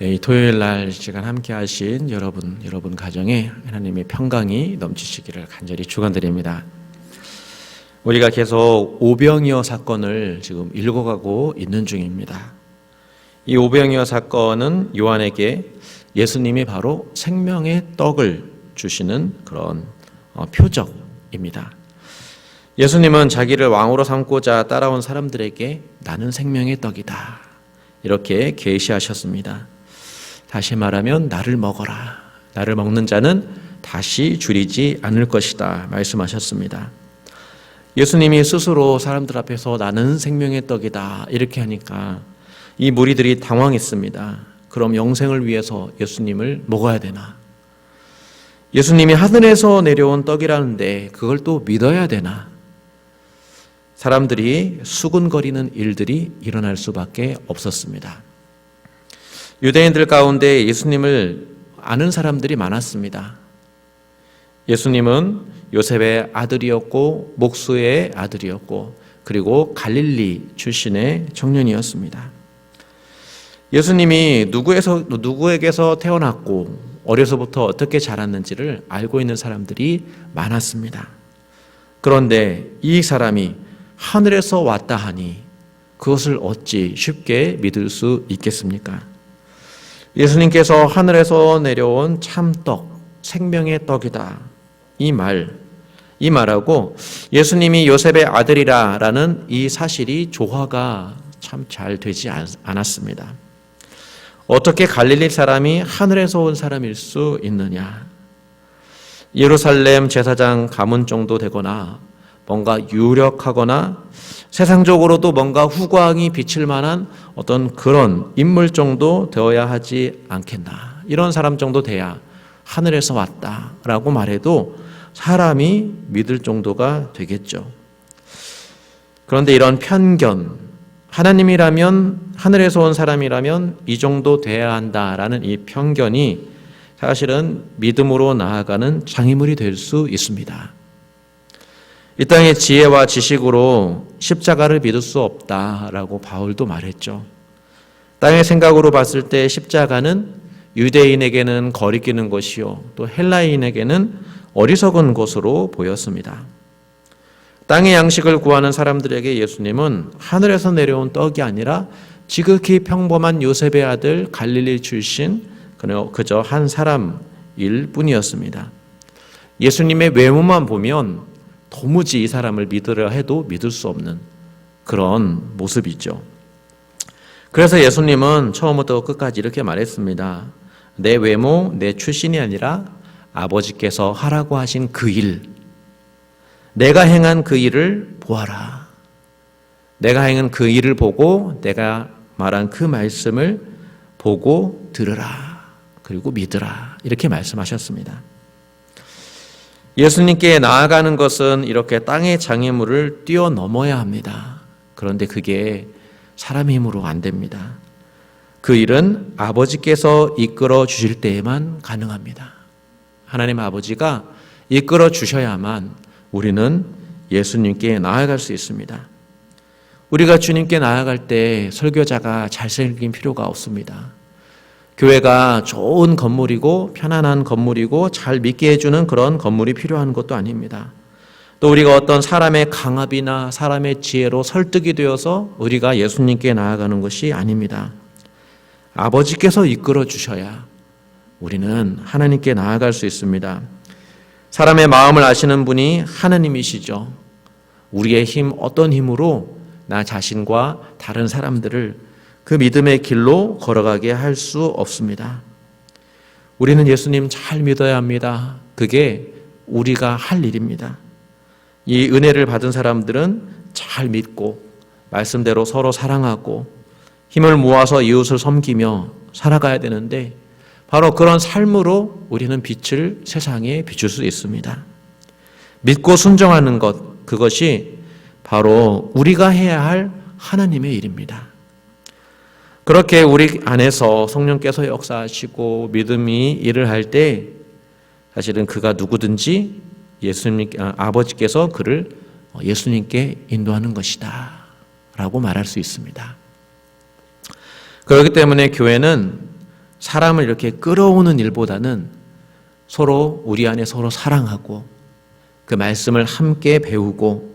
이 토요일 날 시간 함께 하신 여러분 가정에 하나님의 평강이 넘치시기를 간절히 축원드립니다. 우리가 계속 오병이어 사건을 지금 읽어가고 있는 중입니다. 이 오병이어 사건은 요한에게 예수님이 바로 생명의 떡을 주시는 그런 표적입니다. 예수님은 자기를 왕으로 삼고자 따라온 사람들에게 나는 생명의 떡이다 이렇게 계시하셨습니다. 다시 말하면 나를 먹어라. 나를 먹는 자는 다시 줄이지 않을 것이다 말씀하셨습니다. 예수님이 스스로 사람들 앞에서 나는 생명의 떡이다 이렇게 하니까 이 무리들이 당황했습니다. 그럼 영생을 위해서 예수님을 먹어야 되나? 예수님이 하늘에서 내려온 떡이라는데 그걸 또 믿어야 되나? 사람들이 수군거리는 일들이 일어날 수밖에 없었습니다. 유대인들 가운데 예수님을 아는 사람들이 많았습니다. 예수님은 요셉의 아들이었고 목수의 아들이었고 그리고 갈릴리 출신의 청년이었습니다. 예수님이 누구에게서 태어났고 어려서부터 어떻게 자랐는지를 알고 있는 사람들이 많았습니다. 그런데 이 사람이 하늘에서 왔다 하니 그것을 어찌 쉽게 믿을 수 있겠습니까? 예수님께서 하늘에서 내려온 참떡, 생명의 떡이다. 이 말하고 예수님이 요셉의 아들이라는 이 사실이 조화가 참 잘 되지 않았습니다. 어떻게 갈릴리 사람이 하늘에서 온 사람일 수 있느냐? 예루살렘 제사장 가문 정도 되거나 뭔가 유력하거나 세상적으로도 뭔가 후광이 비칠 만한 어떤 그런 인물 정도 되어야 하지 않겠나. 이런 사람 정도 돼야 하늘에서 왔다라고 말해도 사람이 믿을 정도가 되겠죠. 그런데 이런 편견, 하나님이라면 하늘에서 온 사람이라면 이 정도 돼야 한다라는 이 편견이 사실은 믿음으로 나아가는 장애물이 될 수 있습니다. 이 땅의 지혜와 지식으로 십자가를 믿을 수 없다라고 바울도 말했죠. 땅의 생각으로 봤을 때 십자가는 유대인에게는 거리끼는 것이요 또 헬라인에게는 어리석은 것으로 보였습니다. 땅의 양식을 구하는 사람들에게 예수님은 하늘에서 내려온 떡이 아니라 지극히 평범한 요셉의 아들 갈릴리 출신 그저 한 사람일 뿐이었습니다. 예수님의 외모만 보면 도무지 이 사람을 믿으려 해도 믿을 수 없는 그런 모습이죠. 그래서 예수님은 처음부터 끝까지 이렇게 말했습니다. 내 외모, 내 출신이 아니라 아버지께서 하라고 하신 그 일, 내가 행한 그 일을 보아라. 내가 행한 그 일을 보고 내가 말한 그 말씀을 보고 들으라. 그리고 믿으라. 이렇게 말씀하셨습니다. 예수님께 나아가는 것은 이렇게 땅의 장애물을 뛰어넘어야 합니다. 그런데 그게 사람의 힘으로 안 됩니다. 그 일은 아버지께서 이끌어 주실 때에만 가능합니다. 하나님 아버지가 이끌어 주셔야만 우리는 예수님께 나아갈 수 있습니다. 우리가 주님께 나아갈 때 설교자가 잘생긴 필요가 없습니다. 교회가 좋은 건물이고 편안한 건물이고 잘 믿게 해주는 그런 건물이 필요한 것도 아닙니다. 또 우리가 어떤 사람의 강압이나 사람의 지혜로 설득이 되어서 우리가 예수님께 나아가는 것이 아닙니다. 아버지께서 이끌어 주셔야 우리는 하나님께 나아갈 수 있습니다. 사람의 마음을 아시는 분이 하나님이시죠. 우리의 힘, 어떤 힘으로 나 자신과 다른 사람들을 그 믿음의 길로 걸어가게 할 수 없습니다. 우리는 예수님 잘 믿어야 합니다. 그게 우리가 할 일입니다. 이 은혜를 받은 사람들은 잘 믿고 말씀대로 서로 사랑하고 힘을 모아서 이웃을 섬기며 살아가야 되는데 바로 그런 삶으로 우리는 빛을 세상에 비출 수 있습니다. 믿고 순종하는 것, 그것이 바로 우리가 해야 할 하나님의 일입니다. 그렇게 우리 안에서 성령께서 역사하시고 믿음이 일을 할 때 사실은 그가 누구든지 아버지께서 그를 예수님께 인도하는 것이다 라고 말할 수 있습니다. 그렇기 때문에 교회는 사람을 이렇게 끌어오는 일보다는 서로 우리 안에 서로 사랑하고 그 말씀을 함께 배우고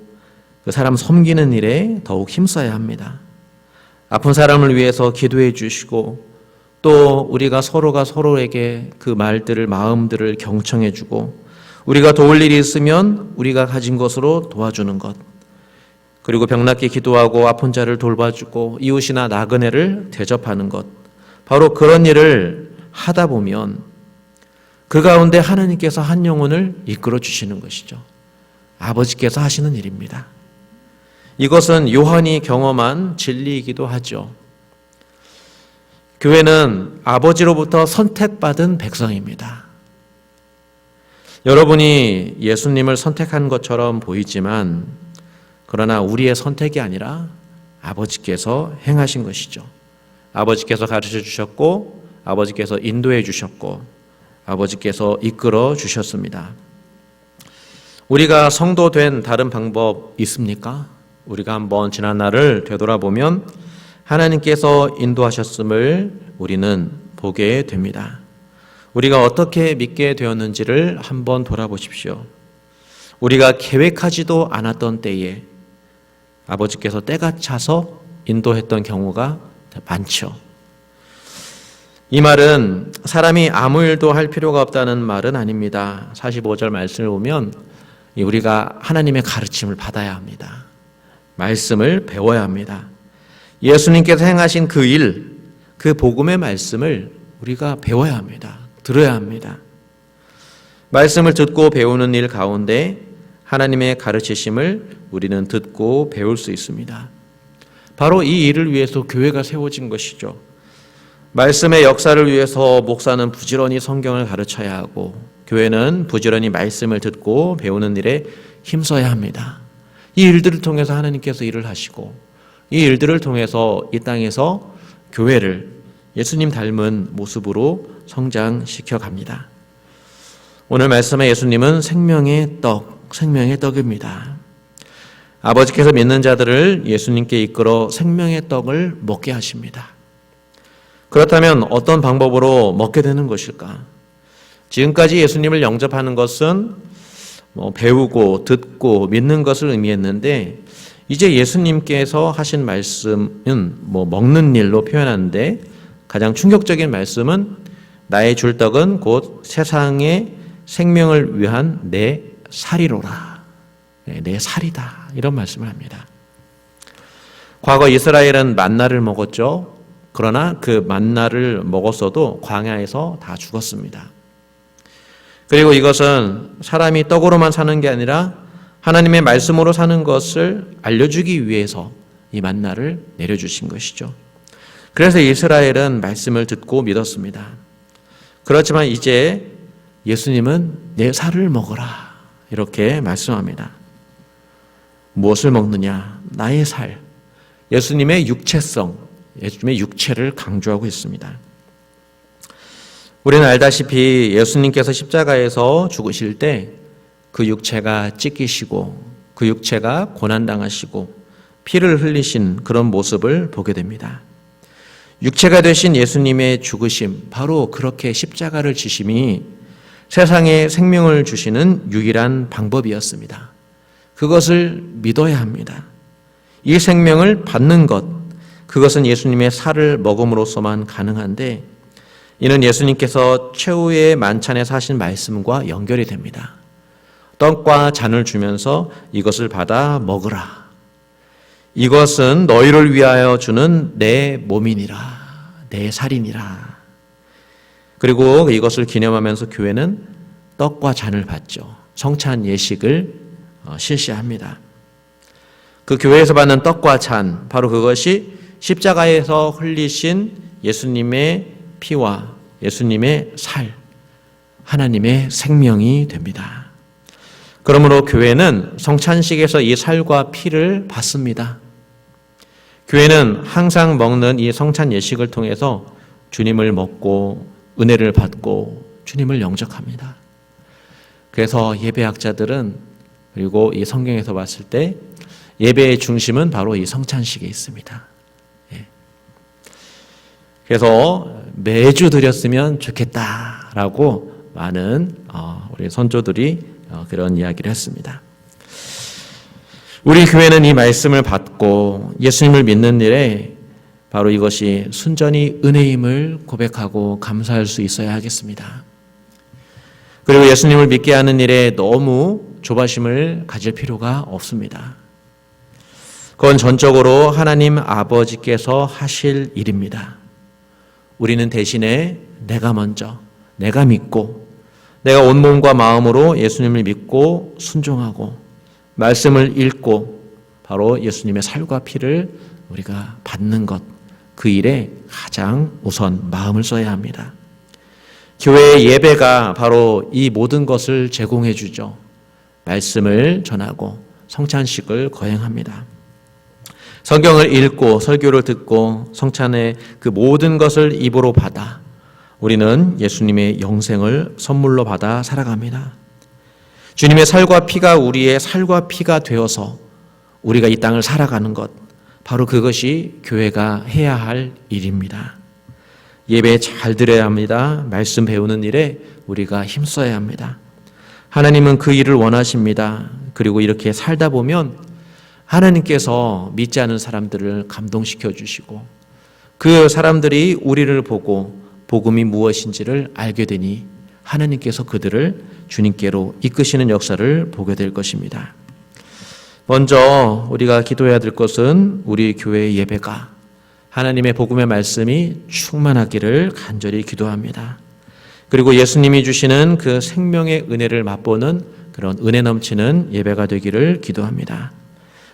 그 사람 섬기는 일에 더욱 힘써야 합니다. 아픈 사람을 위해서 기도해 주시고 또 우리가 서로가 서로에게 그 말들을 마음들을 경청해 주고 우리가 도울 일이 있으면 우리가 가진 것으로 도와주는 것, 그리고 병낫게 기도하고 아픈 자를 돌봐주고 이웃이나 나그네를 대접하는 것, 바로 그런 일을 하다 보면 그 가운데 하나님께서 한 영혼을 이끌어 주시는 것이죠. 아버지께서 하시는 일입니다. 이것은 요한이 경험한 진리이기도 하죠. 교회는 아버지로부터 선택받은 백성입니다. 여러분이 예수님을 선택한 것처럼 보이지만 그러나 우리의 선택이 아니라 아버지께서 행하신 것이죠. 아버지께서 가르쳐 주셨고 아버지께서 인도해 주셨고 아버지께서 이끌어 주셨습니다. 우리가 성도된 다른 방법 있습니까? 우리가 한번 지난 날을 되돌아보면 하나님께서 인도하셨음을 우리는 보게 됩니다. 우리가 어떻게 믿게 되었는지를 한번 돌아보십시오. 우리가 계획하지도 않았던 때에 아버지께서 때가 차서 인도했던 경우가 많죠. 이 말은 사람이 아무 일도 할 필요가 없다는 말은 아닙니다. 45절 말씀을 보면 우리가 하나님의 가르침을 받아야 합니다. 말씀을 배워야 합니다. 예수님께서 행하신 그 일, 그 복음의 말씀을 우리가 배워야 합니다. 들어야 합니다. 말씀을 듣고 배우는 일 가운데 하나님의 가르치심을 우리는 듣고 배울 수 있습니다. 바로 이 일을 위해서 교회가 세워진 것이죠. 말씀의 역사를 위해서 목사는 부지런히 성경을 가르쳐야 하고 교회는 부지런히 말씀을 듣고 배우는 일에 힘써야 합니다. 이 일들을 통해서 하나님께서 일을 하시고 이 일들을 통해서 이 땅에서 교회를 예수님 닮은 모습으로 성장시켜 갑니다. 오늘 말씀의 예수님은 생명의 떡입니다. 아버지께서 믿는 자들을 예수님께 이끌어 생명의 떡을 먹게 하십니다. 그렇다면 어떤 방법으로 먹게 되는 것일까? 지금까지 예수님을 영접하는 것은 배우고 듣고 믿는 것을 의미했는데 이제 예수님께서 하신 말씀은 먹는 일로 표현하는데 가장 충격적인 말씀은 나의 줄 떡은 곧 세상의 생명을 위한 내 살이로라. 내 살이다. 이런 말씀을 합니다. 과거 이스라엘은 만나를 먹었죠. 그러나 그 만나를 먹었어도 광야에서 다 죽었습니다. 그리고 이것은 사람이 떡으로만 사는 게 아니라 하나님의 말씀으로 사는 것을 알려주기 위해서 이 만나를 내려주신 것이죠. 그래서 이스라엘은 말씀을 듣고 믿었습니다. 그렇지만 이제 예수님은 내 살을 먹어라 이렇게 말씀합니다. 무엇을 먹느냐? 나의 살. 예수님의 육체성, 예수님의 육체를 강조하고 있습니다. 우리는 알다시피 예수님께서 십자가에서 죽으실 때 그 육체가 찢기시고 그 육체가 고난당하시고 피를 흘리신 그런 모습을 보게 됩니다. 육체가 되신 예수님의 죽으심, 바로 그렇게 십자가를 지심이 세상에 생명을 주시는 유일한 방법이었습니다. 그것을 믿어야 합니다. 이 생명을 받는 것, 그것은 예수님의 살을 먹음으로써만 가능한데 이는 예수님께서 최후의 만찬에서 하신 말씀과 연결이 됩니다. 떡과 잔을 주면서 이것을 받아 먹으라. 이것은 너희를 위하여 주는 내 몸이니라. 내 살이니라. 그리고 이것을 기념하면서 교회는 떡과 잔을 받죠. 성찬 예식을 실시합니다. 그 교회에서 받는 떡과 잔, 바로 그것이 십자가에서 흘리신 예수님의 피와 예수님의 살, 하나님의 생명이 됩니다. 그러므로 교회는 성찬식에서 이 살과 피를 받습니다. 교회는 항상 먹는 이 성찬 예식을 통해서 주님을 먹고 은혜를 받고 주님을 영접합니다. 그래서 예배학자들은 그리고 이 성경에서 봤을 때 예배의 중심은 바로 이 성찬식에 있습니다. 그래서 매주 드렸으면 좋겠다라고 많은 우리 선조들이 그런 이야기를 했습니다. 우리 교회는 이 말씀을 받고 예수님을 믿는 일에 바로 이것이 순전히 은혜임을 고백하고 감사할 수 있어야 하겠습니다. 그리고 예수님을 믿게 하는 일에 너무 조바심을 가질 필요가 없습니다. 그건 전적으로 하나님 아버지께서 하실 일입니다. 우리는 대신에 내가 먼저, 내가 믿고, 내가 온몸과 마음으로 예수님을 믿고 순종하고 말씀을 읽고 바로 예수님의 살과 피를 우리가 받는 것, 그 일에 가장 우선 마음을 써야 합니다. 교회의 예배가 바로 이 모든 것을 제공해 주죠. 말씀을 전하고 성찬식을 거행합니다. 성경을 읽고 설교를 듣고 성찬의 그 모든 것을 입으로 받아 우리는 예수님의 영생을 선물로 받아 살아갑니다. 주님의 살과 피가 우리의 살과 피가 되어서 우리가 이 땅을 살아가는 것, 바로 그것이 교회가 해야 할 일입니다. 예배 잘 드려야 합니다. 말씀 배우는 일에 우리가 힘써야 합니다. 하나님은 그 일을 원하십니다. 그리고 이렇게 살다 보면 하나님께서 믿지 않은 사람들을 감동시켜 주시고 그 사람들이 우리를 보고 복음이 무엇인지를 알게 되니 하나님께서 그들을 주님께로 이끄시는 역사를 보게 될 것입니다. 먼저 우리가 기도해야 될 것은 우리 교회의 예배가 하나님의 복음의 말씀이 충만하기를 간절히 기도합니다. 그리고 예수님이 주시는 그 생명의 은혜를 맛보는 그런 은혜 넘치는 예배가 되기를 기도합니다.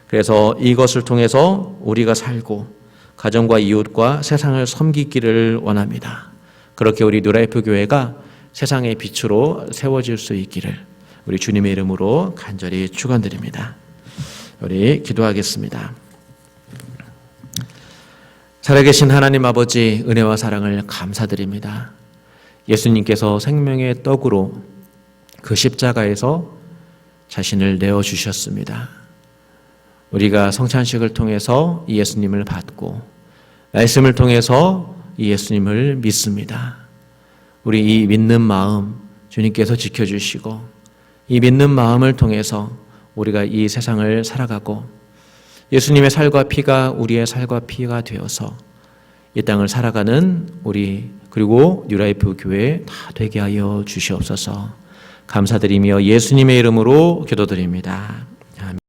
그래서 이것을 통해서 우리가 살고 가정과 이웃과 세상을 섬기기를 원합니다. 그렇게 우리 뉴라이프 교회가 세상의 빛으로 세워질 수 있기를 우리 주님의 이름으로 간절히 축원드립니다. 우리 기도하겠습니다. 살아계신 하나님 아버지, 은혜와 사랑을 감사드립니다. 예수님께서 생명의 떡으로 그 십자가에서 자신을 내어주셨습니다. 우리가 성찬식을 통해서 이 예수님을 받고 말씀을 통해서 이 예수님을 믿습니다. 우리 이 믿는 마음 주님께서 지켜주시고 이 믿는 마음을 통해서 우리가 이 세상을 살아가고 예수님의 살과 피가 우리의 살과 피가 되어서 이 땅을 살아가는 우리 그리고 뉴라이프 교회 다 되게 하여 주시옵소서. 감사드리며 예수님의 이름으로 기도드립니다.